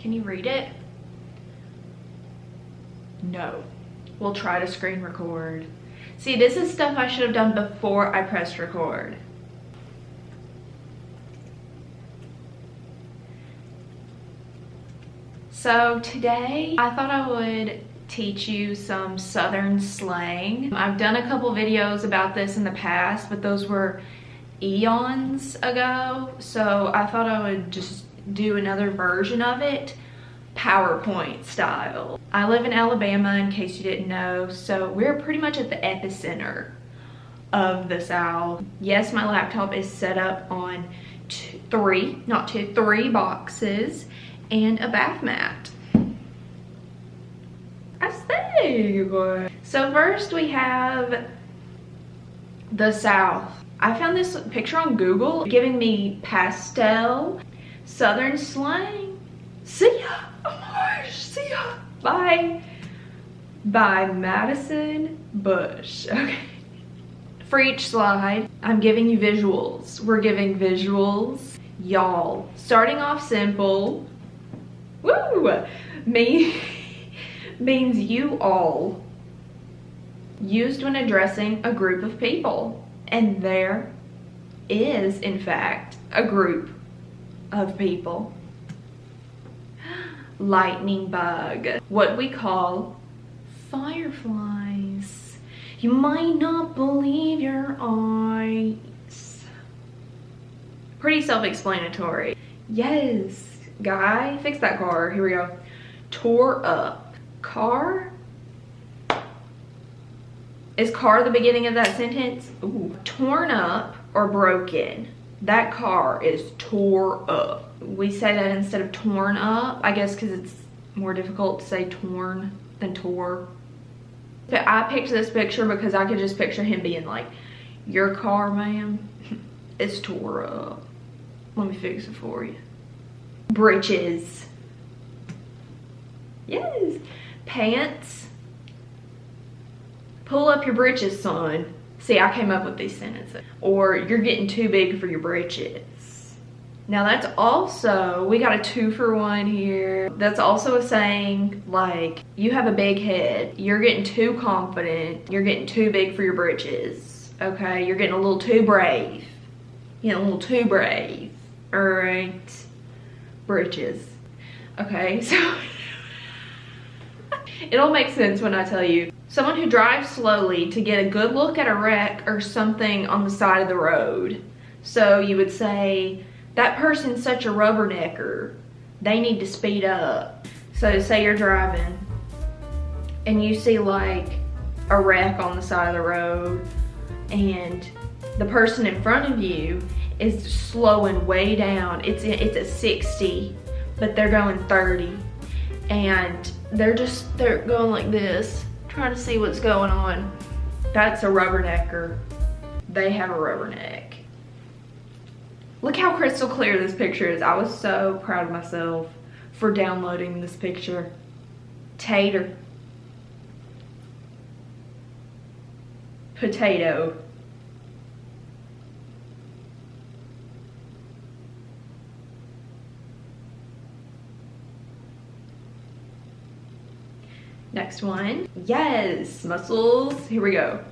Can you read it? No. We'll try to screen record. See, this is stuff I should have done before I pressed record. So today, I thought I would teach you some Southern slang. I've done a couple videos about this in the past, but those were eons ago. So I thought I would just do another version of it, PowerPoint style. I live in Alabama, in case you didn't know, so we're pretty much at the epicenter of the South. Yes, my laptop is set up on three boxes and a bath mat. I say. So first we have the South. I found this picture on Google giving me pastel Southern slang. See ya. Oh my gosh, see ya. Bye. By Maddison Bush. Okay. For each slide, I'm giving you visuals. We're giving visuals. Y'all. Starting off simple. Woo! Me means you all. Used when addressing a group of people. And there is, in fact, a group of people. Lightning bug. What we call fireflies. You might not believe your eyes. Pretty self-explanatory. Yes, guy, fix that car. Here we go. Tore up. Car? Is car the beginning of that sentence? Ooh. Torn up or broken. That car is tore up. We say that instead of torn up, I guess because it's more difficult to say torn than tore. But I picked this picture because I could just picture him being like, your car, ma'am, is tore up. Let me fix it for you. Britches. Yes. Pants. Pull up your britches, son. See, I came up with these sentences. Or you're getting too big for your britches. Now that's also, we got a 2-for-1 here. That's also a saying like, you have a big head. You're getting too confident. You're getting too big for your britches. Okay, you're getting a little too brave. You're getting a little too brave. All right, britches. Okay, so it'll make sense when I tell you. Someone who drives slowly to get a good look at a wreck or something on the side of the road. So you would say, that person's such a rubbernecker. They need to speed up. So say you're driving and you see like a wreck on the side of the road and the person in front of you is slowing way down. It's at 60, but they're going 30. And they're going like this, trying to see what's going on. That's a rubbernecker. They have a rubberneck. Look how crystal clear this picture is. I was so proud of myself for downloading this picture. Tater. Potato. Next one. Yes, muscles. Here we go.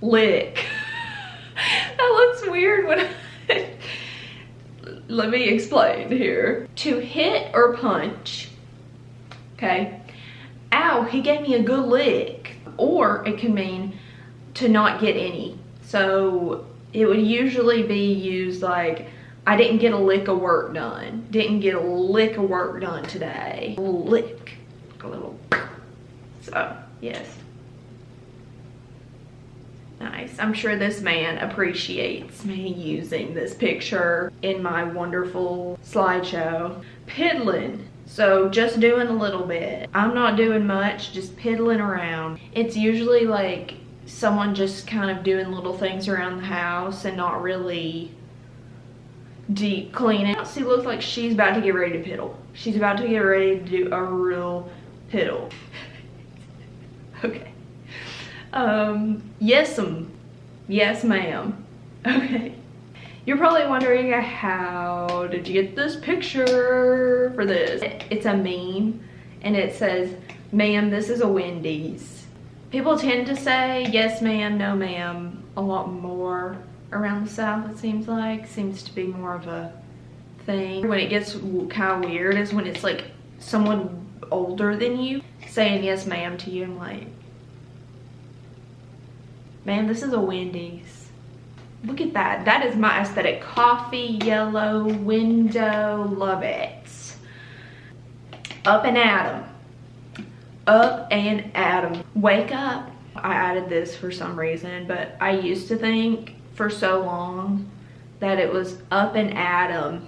Lick. That looks weird when let me explain here. To hit or punch. Okay. Ow, he gave me a good lick. Or it can mean to not get any. So it would usually be used like, I didn't get a lick of work done. Didn't get a lick of work done today. Lick. A little. So, yes. Nice. I'm sure this man appreciates me using this picture in my wonderful slideshow. Pidlin. So just doing a little bit. I'm not doing much, just piddling around. It's usually like someone just kind of doing little things around the house and not really deep cleaning. She looks like she's about to get ready to piddle. She's about to get ready to do a real piddle. Okay. Yes ma'am. Okay. You're probably wondering, how did you get this picture for this? It's a meme, and it says, "Ma'am, this is a Wendy's." People tend to say, "Yes, ma'am," "No, ma'am," a lot more around the South, it seems like. Seems to be more of a thing. When it gets kind of weird is when it's like someone older than you saying "yes, ma'am" to you. I'm like, "Man, this is a Wendy's." Look at that. That is my aesthetic. Coffee, yellow, window, love it. Up and at 'em. Up and at 'em. Wake up. I added this for some reason, but I used to think for so long that it was up and at 'em.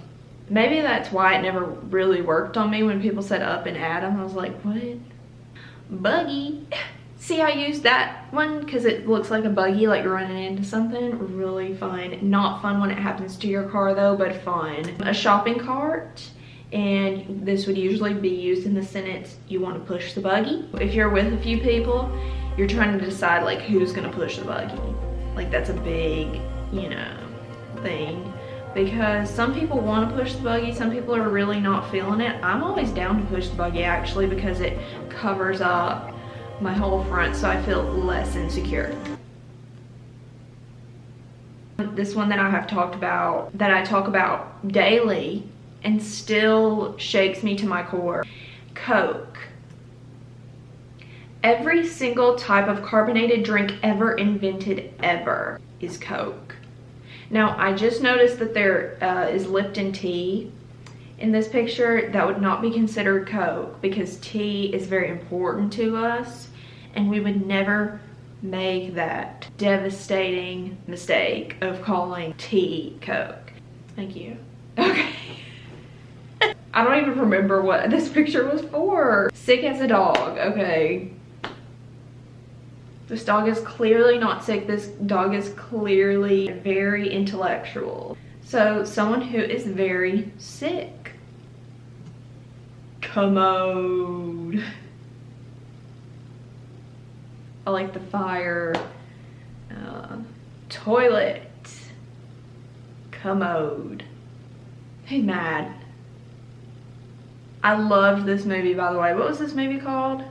Maybe that's why it never really worked on me when people said up and at 'em. I was like, what? Buggy. See, I used that one because it looks like a buggy, like you're running into something. Really fun. Not fun when it happens to your car though, but fun. A shopping cart, and this would usually be used in the sentence, "You want to push the buggy?" If you're with a few people, you're trying to decide like who's gonna push the buggy. Like that's a big, you know, thing. Because some people want to push the buggy, some people are really not feeling it. I'm always down to push the buggy actually because it covers up my whole front so I feel less insecure. This one that I have talked about, that I talk about daily and still shakes me to my core. Coke. Every single type of carbonated drink ever invented ever is Coke. Now I just noticed that there is Lipton tea in this picture. That would not be considered Coke because tea is very important to us, and we would never make that devastating mistake of calling tea Coke. Thank you. Okay. I don't even remember what this picture was for. Sick as a dog. Okay. This dog is clearly not sick. This dog is clearly very intellectual. So someone who is very sick. Commode. I like the fire. Toilet. Commode. Hey, Mad. I loved this movie, by the way. What was this movie called?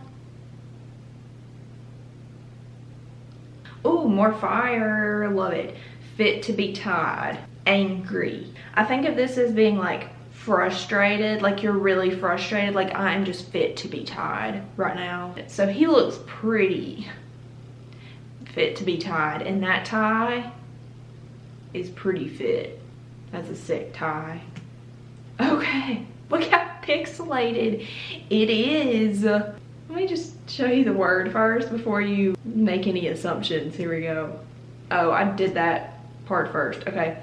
Oh, more fire. Love it. Fit to be tied. Angry. I think of this as being like frustrated, like you're really frustrated, like I'm just fit to be tied right now. So he looks pretty fit to be tied, and that tie is pretty fit. That's a sick tie. Okay, look how pixelated it is. Let me just show you the word first before you make any assumptions. Here we go. Oh, I did that part first. Okay.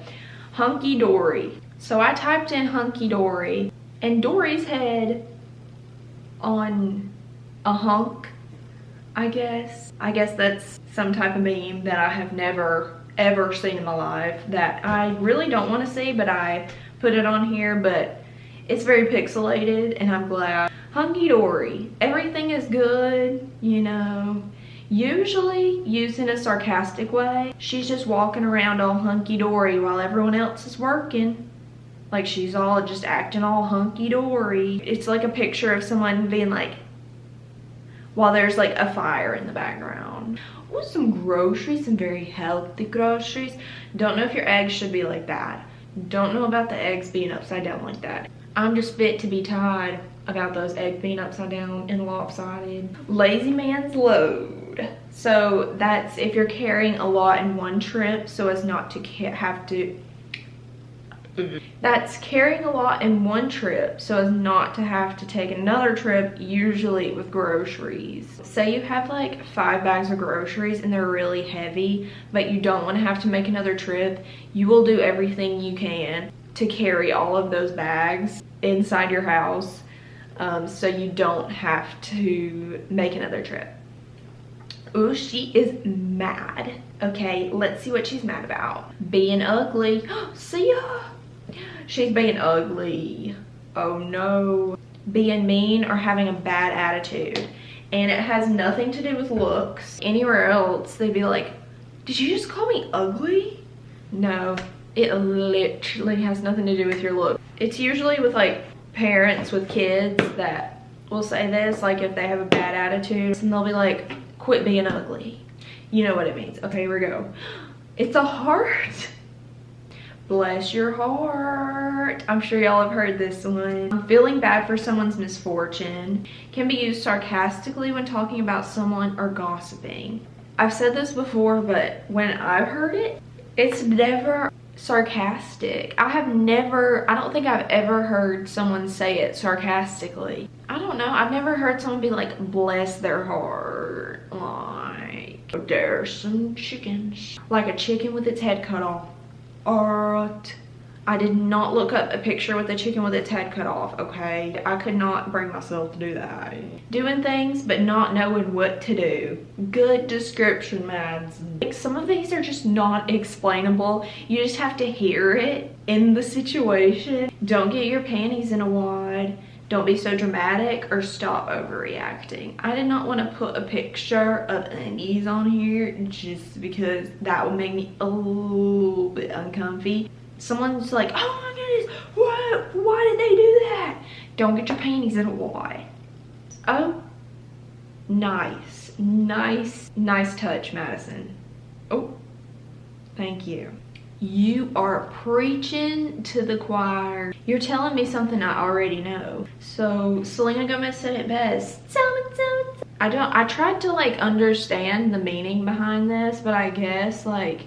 Hunky-dory. So I typed in hunky-dory, and Dory's head on a hunk, I guess. I guess that's some type of meme that I have never ever seen in my life that I really don't want to see, but I put it on here. But it's very pixelated, and I'm glad. Hunky-dory. Everything is good, you know. Usually used in a sarcastic way. She's just walking around all hunky-dory while everyone else is working. Like she's all just acting all hunky-dory. It's like a picture of someone being like, while there's like a fire in the background. Ooh, some groceries, some very healthy groceries. Don't know if your eggs should be like that. Don't know about the eggs being upside down like that. I'm just fit to be tied about those eggs being upside down and lopsided. Lazy man's load. So that's if you're carrying a lot in one trip so as not to have to... That's carrying a lot in one trip so as not to have to take another trip, usually with groceries. Say you have like 5 bags of groceries and they're really heavy, but you don't want to have to make another trip. You will do everything you can to carry all of those bags inside your house so you don't have to make another trip. Ooh, she is mad. Okay, let's see what she's mad about. Being ugly. See ya. She's being ugly. Oh no. Being mean or having a bad attitude. And it has nothing to do with looks. Anywhere else, they'd be like, did you just call me ugly? No, It literally has nothing to do with your look. It's usually with like parents with kids that will say this, like if they have a bad attitude, and they'll be like, quit being ugly. You know what it means. Okay, here we go. It's a heart. Bless your heart. I'm sure y'all have heard this one. Feeling bad for someone's misfortune can be used sarcastically when talking about someone or gossiping. I've said this before, but when I've heard it, it's never sarcastic. I don't think I've ever heard someone say it sarcastically. I don't know. I've never heard someone be like, bless their heart. Like, there's some chickens. Like a chicken with its head cut off. Alright. I did not look up a picture with a chicken with its head cut off, okay? I could not bring myself to do that. Doing things but not knowing what to do. Good description, Mads. Like, some of these are just not explainable. You just have to hear it in the situation. Don't get your panties in a wad. Don't be so dramatic or stop overreacting. I did not want to put a picture of undies on here just because that would make me a little bit uncomfy. Someone's like, oh my goodness, what? Why did they do that? Don't get your panties in a wad. Oh, nice. Nice touch, Maddison. Oh, thank you. You are preaching to the choir. You're telling me something I already know. So Selena Gomez said it best. I tried to like understand the meaning behind this, but I guess like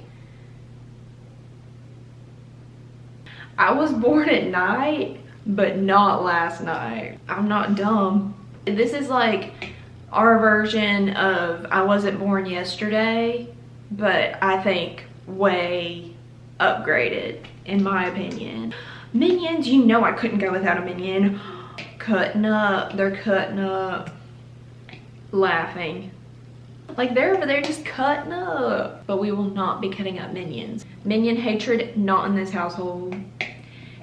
I was born at night, but not last night. I'm not dumb. This is like our version of I wasn't born yesterday, but I think way upgraded in my opinion. Minions, you know I couldn't go without a minion. Cutting up, they're cutting up, laughing. Like they're over there just cutting up. But we will not be cutting up minions. Minion hatred, not in this household.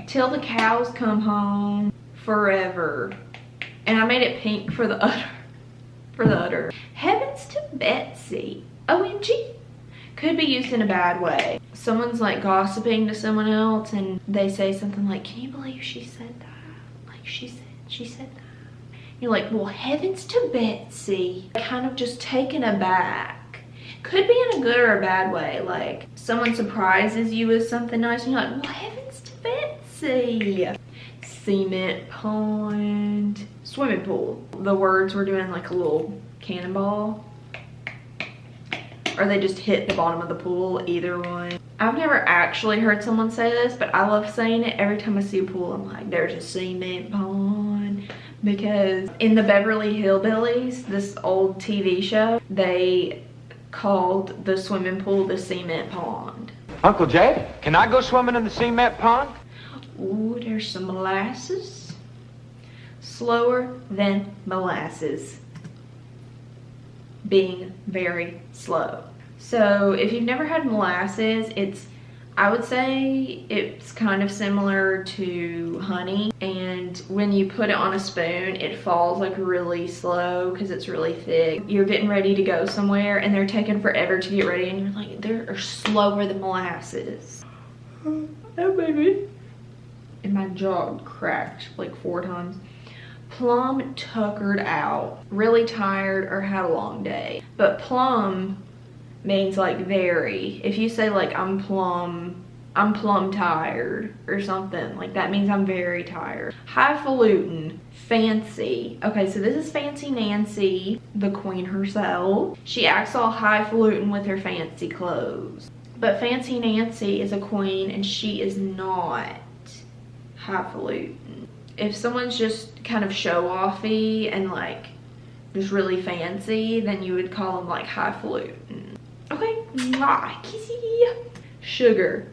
Till the cows come home, forever. And I made it pink for the udder. Heavens to Betsy. OMG. Could be used in a bad way. Someone's like gossiping to someone else and they say something like, can you believe she said that? Like she said that. You're like, well, heavens to Betsy. Kind of just taken aback. Could be in a good or a bad way. Like someone surprises you with something nice and you're like, well, heavens to Betsy. Cement pond. Swimming pool. The words were doing like a little cannonball. Or they just hit the bottom of the pool, either one. I've never actually heard someone say this, but I love saying it. Every time I see a pool, I'm like, there's a cement pond. Because in the Beverly Hillbillies, this old TV show, they called the swimming pool the cement pond. Uncle Jay, can I go swimming in the cement pond? Ooh, there's some molasses. Slower than molasses. Being very slow. So if you've never had molasses, I would say it's kind of similar to honey, and when you put it on a spoon it falls like really slow because it's really thick. You're getting ready to go somewhere and they're taking forever to get ready and you're like, they're slower than molasses. Oh baby. And my jaw cracked like 4 times. Plumb tuckered out, really tired or had a long day. But plumb means like very. If you say like I'm plumb tired or something, like that means I'm very tired. Highfalutin, fancy. Okay, so this is Fancy Nancy, the queen herself. She acts all highfalutin with her fancy clothes. But Fancy Nancy is a queen and she is not highfalutin. If someone's just kind of show-offy and like just really fancy, then you would call them like highfalutin. Okay, mwah, kissy. Sugar.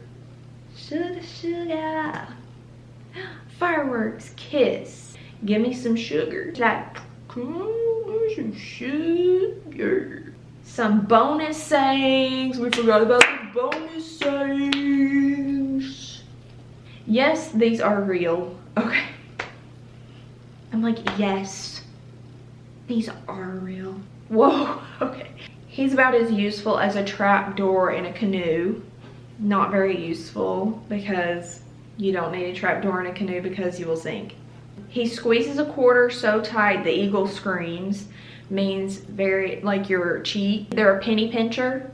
Sugar. Fireworks, kiss. Give me some sugar. Like, some sugar. Some bonus sayings. We forgot about the bonus sayings. Yes, these are real. Okay. I'm like, yes, these are real. Whoa, okay. He's about as useful as a trap door in a canoe. Not very useful because you don't need a trapdoor in a canoe because you will sink. He squeezes a quarter so tight the eagle screams. Means very, like your cheek. They're a penny pincher.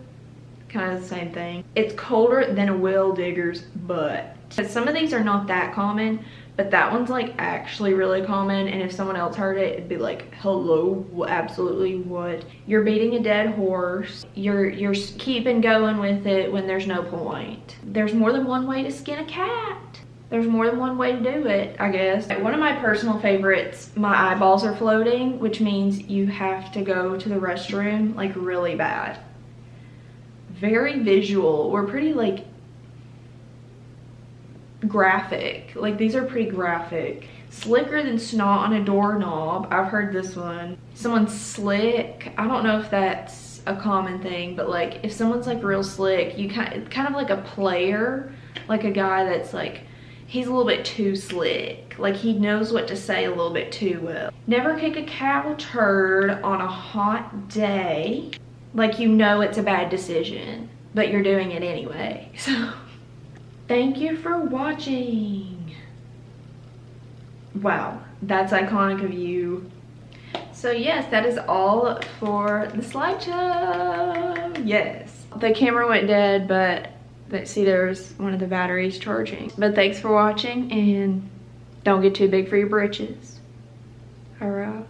Kind of the same thing. It's colder than a well digger's butt. Some of these are not that common, but that one's like actually really common, and if someone else heard it, it'd be like, hello, absolutely what? You're beating a dead horse. You're keeping going with it when there's no point. There's more than one way to skin a cat. There's more than one way to do it, I guess. One of my personal favorites, my eyeballs are floating, which means you have to go to the restroom like really bad. Very visual. We're pretty like graphic. Like these are pretty graphic. Slicker than snot on a doorknob. I've heard this one. Someone's slick. I don't know if that's a common thing, but like if someone's like real slick, you kind of like a player, like a guy that's like, he's a little bit too slick. Like he knows what to say a little bit too well. Never kick a cow turd on a hot day. Like you know it's a bad decision, but you're doing it anyway. So thank you for watching. Wow, that's iconic of you. So yes, that is all for the slideshow. Yes. The camera went dead, but see, there's one of the batteries charging. But thanks for watching, and don't get too big for your britches. Alright.